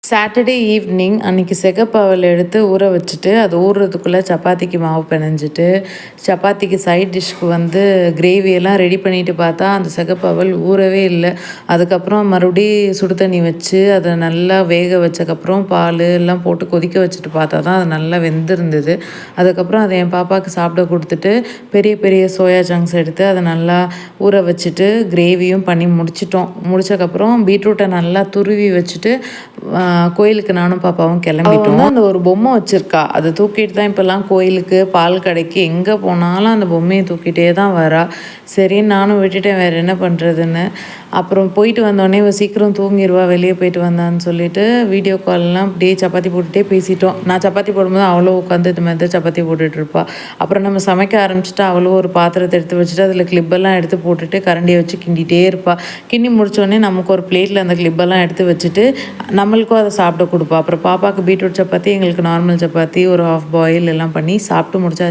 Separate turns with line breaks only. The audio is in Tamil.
சாட்டர்டே ஈவினிங் அன்றைக்கி செகப்பாவல் எடுத்து ஊற வச்சுட்டு அது ஊறுறதுக்குள்ளே சப்பாத்திக்கு மாவு பிணைஞ்சிட்டு சப்பாத்திக்கு சைட் டிஷ்க்கு வந்து கிரேவியெல்லாம் ரெடி பண்ணிட்டு பார்த்தா அந்த செகப்பாவல் ஊறவே இல்லை. அதுக்கப்புறம் மறுபடியும் சுடு தண்ணி வச்சு அதை நல்லா வேக வச்சக்கப்புறம் பால் எல்லாம் போட்டு கொதிக்க வச்சுட்டு பார்த்தா தான் அது நல்லா வெந்திருந்தது. அதுக்கப்புறம் அதை என் பாப்பாவுக்கு சாப்பிட கொடுத்துட்டு பெரிய பெரிய சோயா சங்க்ஸ் எடுத்து அதை நல்லா ஊற வச்சுட்டு கிரேவியும் பண்ணி முடிச்சக்கப்புறம் பீட்ரூட்டை நல்லா துருவி வச்சுட்டு கோயிலுக்கு நானும் பாப்பாவும் கிளம்பிட்டோம். அந்த ஒரு பொம்மை வச்சுருக்கா, அதை தூக்கிட்டு தான் இப்போல்லாம் கோயிலுக்கு பால் கடைக்கு எங்கே போனாலும் அந்த பொம்மையை தூக்கிட்டே தான் வரா. சரின்னு நானும் விட்டுட்டேன், வேறு என்ன பண்ணுறதுன்னு. அப்புறம் போயிட்டு வந்தோடனே சீக்கிரம் தூங்கிடுவா, வெளியே போயிட்டு வந்தான்னு சொல்லிட்டு வீடியோ கால்லாம் அப்படியே சப்பாத்தி போட்டுகிட்டே பேசிட்டோம். நான் சப்பாத்தி போடும்போது அவ்வளோ உட்காந்து இது மாதிரி தான் சப்பாத்தி போட்டுட்ருப்பா. அப்புறம் நம்ம சமைக்க ஆரம்பிச்சுட்டு அவ்வளோ ஒரு பாத்திரத்தை எடுத்து வச்சுட்டு அதில் கிளிப்பெல்லாம் எடுத்து போட்டுட்டு கரண்டியை வச்சு கிண்டிகிட்டே இருப்பாள். கிண்டி முடித்தோடனே நமக்கு ஒரு பிளேட்டில் அந்த கிளிப்பெல்லாம் எடுத்து வச்சுட்டு நம்மளுக்கும் அதை சாப்பிட கொடுப்பா. அப்புறம் பாப்பாவுக்கு பீட்ரூட் சப்பாத்தி, எங்களுக்கு நார்மல் சப்பாத்தி, ஒரு ஹாஃப் பாயில் எல்லாம் பண்ணி சாப்பிட்டு முடிச்சா.